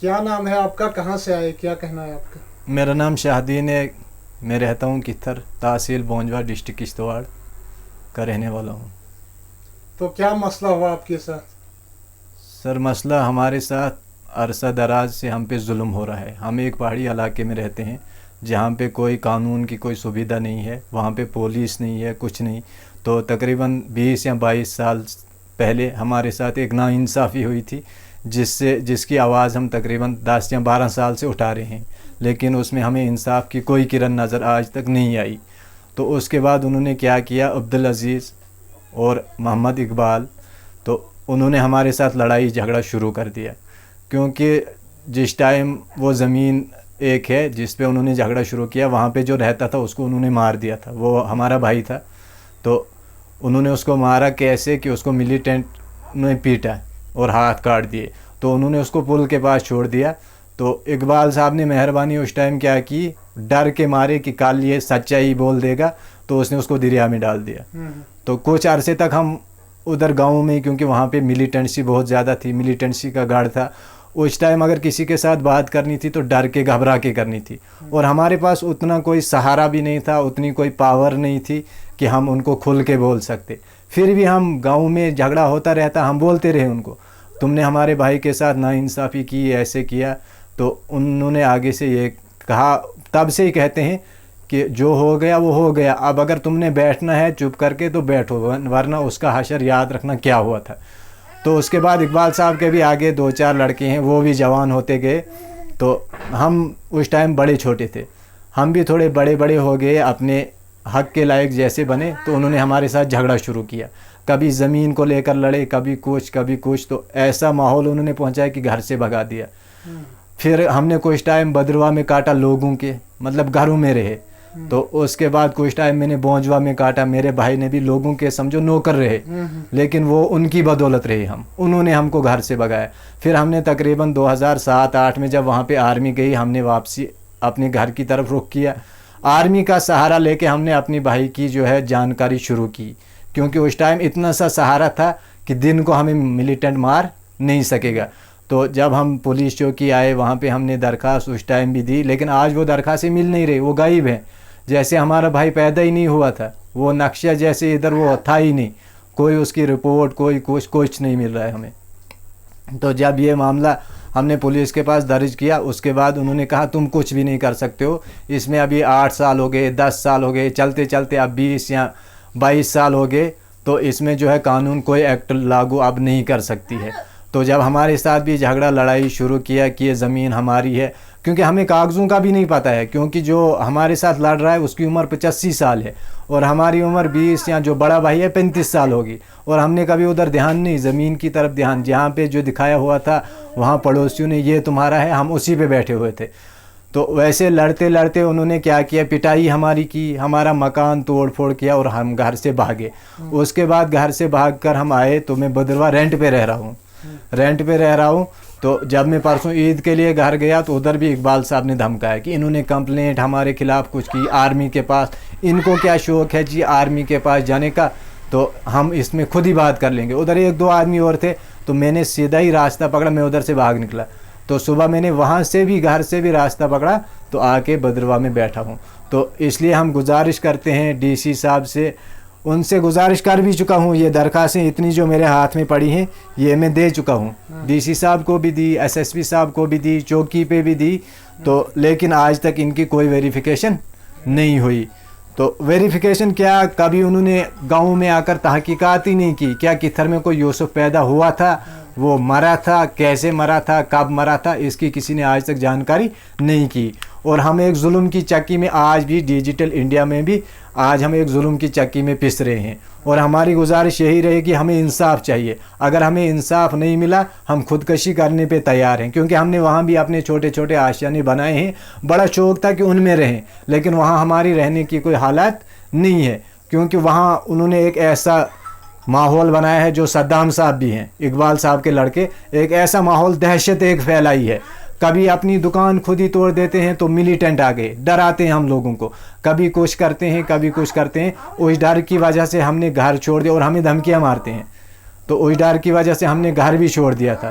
کیا نام ہے آپ کا, کہاں سے آئے, کیا کہنا ہے آپ کا؟ میرا نام شاہدین ہے, میں رہتا ہوں کتھر, تحصیل بونجوا, ڈسٹرکٹ کشتواڑ کا رہنے والا ہوں. تو کیا مسئلہ ہوا آپ کے ساتھ؟ سر مسئلہ ہمارے ساتھ عرصہ دراز سے ہم پہ ظلم ہو رہا ہے. ہم ایک پہاڑی علاقے میں رہتے ہیں جہاں پہ کوئی قانون کی کوئی سویدھا نہیں ہے, وہاں پہ پولیس نہیں ہے, کچھ نہیں. تو تقریباً 20 یا 22 سال پہلے ہمارے ساتھ ایک ناانصافی ہوئی تھی جس کی آواز ہم تقریباً 10 یا 12 سال سے اٹھا رہے ہیں, لیکن اس میں ہمیں انصاف کی کوئی کرن نظر آج تک نہیں آئی. تو اس کے بعد انہوں نے کیا کیا, عبدالعزیز اور محمد اقبال, تو انہوں نے ہمارے ساتھ لڑائی جھگڑا شروع کر دیا. کیونکہ جس ٹائم وہ زمین ایک ہے جس پہ انہوں نے جھگڑا شروع کیا, وہاں پہ جو رہتا تھا اس کو انہوں نے مار دیا تھا. وہ ہمارا بھائی تھا, تو انہوں نے اس کو مارا کیسے کہ اس کو ملیٹنٹ نے پیٹا اور ہاتھ کاٹ دیے. تو انہوں نے اس کو پل کے پاس چھوڑ دیا. تو اقبال صاحب نے مہربانی اس ٹائم کیا کی, ڈر کے مارے کہ کل یہ سچائی بول دے گا, تو اس نے اس کو دریا میں ڈال دیا. تو کچھ عرصے تک ہم ادھر گاؤں میں, کیونکہ وہاں پہ ملیٹنسی بہت زیادہ تھی, ملیٹنسی کا گڑھ تھا, اس ٹائم اگر کسی کے ساتھ بات کرنی تھی تو ڈر کے گھبرا کے کرنی تھی. اور ہمارے پاس اتنا کوئی سہارا بھی نہیں تھا, اتنی کوئی پاور نہیں تھی کہ ہم ان کو کھل کے بول سکتے. پھر بھی ہم گاؤں میں جھگڑا ہوتا رہتا, ہم بولتے رہے ان کو, تم نے ہمارے بھائی کے ساتھ ناانصافی کی, ایسے کیا. تو انہوں نے آگے سے یہ کہا, تب سے ہی کہتے ہیں کہ جو ہو گیا وہ ہو گیا, اب اگر تم نے بیٹھنا ہے چپ کر کے تو بیٹھو, ورنہ اس کا حشر یاد رکھنا کیا ہوا تھا. تو اس کے بعد اقبال صاحب کے بھی آگے 2-4 لڑکے ہیں, وہ بھی جوان ہوتے گئے. تو ہم اس ٹائم بڑے چھوٹے تھے, ہم بھی تھوڑے بڑے ہو گئے, اپنے حق کے لائق جیسے بنے. تو انہوں نے ہمارے ساتھ جھگڑا شروع کیا, کبھی زمین کو لے کر لڑے, کبھی کچھ. تو ایسا ماحول انہوں نے پہنچایا کہ گھر سے بھگا دیا. پھر ہم نے کچھ ٹائم بدروا میں کاٹا, لوگوں کے مطلب گھروں میں رہے. تو اس کے بعد کچھ ٹائم میں نے بونجوا میں کاٹا, میرے بھائی نے بھی لوگوں کے سمجھو نوکر رہے, لیکن وہ ان کی بدولت رہے, انہوں نے ہم کو گھر سے بھگایا. پھر ہم نے تقریباً 2007-8 میں جب وہاں پہ آرمی گئی, ہم نے واپسی اپنے گھر کی طرف رخ کیا. آرمی کا سہارا لے کے ہم نے اپنی بھائی کی جو ہے جانکاری شروع کی, کیونکہ اس ٹائم اتنا سا سہارا تھا کہ دن کو ہمیں ملیٹنٹ مار نہیں سکے گا. تو جب ہم پولیس چوکی آئے, وہاں پہ ہم نے درخواست اس ٹائم بھی دی, لیکن آج وہ درخواستیں مل نہیں رہی, وہ غائب ہیں. جیسے ہمارا بھائی پیدا ہی نہیں ہوا تھا, وہ نقشہ جیسے ادھر وہ تھا ہی نہیں, کوئی اس کی رپورٹ, کوئی کچھ نہیں مل رہا ہے ہمیں. تو جب یہ معاملہ ہم نے پولیس کے پاس درج کیا, اس کے بعد انہوں نے کہا تم کچھ بھی نہیں کر سکتے ہو, اس میں ابھی 8 سال ہو گئے, 10 سال ہو گئے, چلتے چلتے اب 20 یا 22 سال ہو گئے, تو اس میں جو ہے قانون کوئی ایکٹ لاگو اب نہیں کر سکتی ہے. تو جب ہمارے ساتھ بھی جھگڑا لڑائی شروع کیا کہ یہ زمین ہماری ہے, کیونکہ ہمیں کاغذوں کا بھی نہیں پتہ ہے, کیونکہ جو ہمارے ساتھ لڑ رہا ہے اس کی عمر 85 سال ہے اور ہماری عمر 20, یا جو بڑا بھائی ہے 35 سال ہوگی, اور ہم نے کبھی ادھر دھیان نہیں, زمین کی طرف دھیان, جہاں پہ جو دکھایا ہوا تھا وہاں پڑوسیوں نے یہ تمہارا ہے, ہم اسی پہ بیٹھے ہوئے تھے. تو ویسے لڑتے لڑتے انہوں نے کیا کیا, پٹائی ہماری کی, ہمارا مکان توڑ پھوڑ کیا اور ہم گھر سے بھاگے. اس کے بعد گھر سے بھاگ کر ہم آئے, تو میں بدروا رینٹ پہ رہ رہا ہوں. تو جب میں پرسوں عید کے لیے گھر گیا تو ادھر بھی اقبال صاحب نے دھمکایا کہ انہوں نے کمپلینٹ ہمارے خلاف کچھ کی آرمی کے پاس, ان کو کیا شوق ہے جی آرمی کے پاس جانے کا, تو ہم اس میں خود ہی بات کر لیں گے. ادھر 1-2 آدمی اور تھے, تو میں نے سیدھا ہی راستہ پکڑا, میں ادھر سے بھاگ نکلا. تو صبح میں نے وہاں سے بھی گھر سے بھی راستہ پکڑا, تو آ کے بدروا میں بیٹھا ہوں. تو اس لیے ہم گزارش کرتے ہیں ڈی سی صاحب سے, ان سے گزارش کر بھی چکا ہوں, یہ درخواستیں اتنی جو میرے ہاتھ میں پڑی ہیں یہ میں دے چکا ہوں, ڈی سی صاحب کو بھی دی, ایس ایس پی صاحب کو بھی دی, چوکی پہ بھی دی, تو لیکن آج تک ان کی کوئی ویریفیکیشن نہیں ہوئی. تو ویریفیکیشن کیا, کبھی انہوں نے گاؤں میں آ کر تحقیقات ہی نہیں کی, کیا کتھر میں کوئی یوسف پیدا ہوا تھا, وہ مرا تھا, کیسے مرا تھا, کب مرا تھا, اس کی کسی نے آج تک جانکاری نہیں کی. اور ہم ایک ظلم کی چکی میں آج بھی, ڈیجیٹل انڈیا میں بھی آج ہم ایک ظلم کی چکی میں پس رہے ہیں. اور ہماری گزارش یہی رہے کہ ہمیں انصاف چاہیے, اگر ہمیں انصاف نہیں ملا ہم خودکشی کرنے پہ تیار ہیں, کیونکہ ہم نے وہاں بھی اپنے چھوٹے چھوٹے آشیانے بنائے ہیں, بڑا شوق تھا کہ ان میں رہیں, لیکن وہاں ہماری رہنے کی کوئی حالت نہیں ہے, کیونکہ وہاں انہوں نے ایک ایسا ماحول بنایا ہے, جو صدام صاحب بھی ہیں, اقبال صاحب کے لڑکے, ایک ایسا ماحول دہشت ایک پھیلائی ہے. کبھی اپنی دکان خود ہی توڑ دیتے ہیں تو ملیٹنٹ آ گئے, ڈراتے ہیں ہم لوگوں کو, کبھی کچھ کرتے ہیں کبھی کچھ کرتے ہیں. اس ڈر کی وجہ سے ہم نے گھر چھوڑ دیا, اور ہمیں دھمکیاں مارتے ہیں, تو اس ڈر کی وجہ سے ہم نے گھر بھی چھوڑ دیا تھا.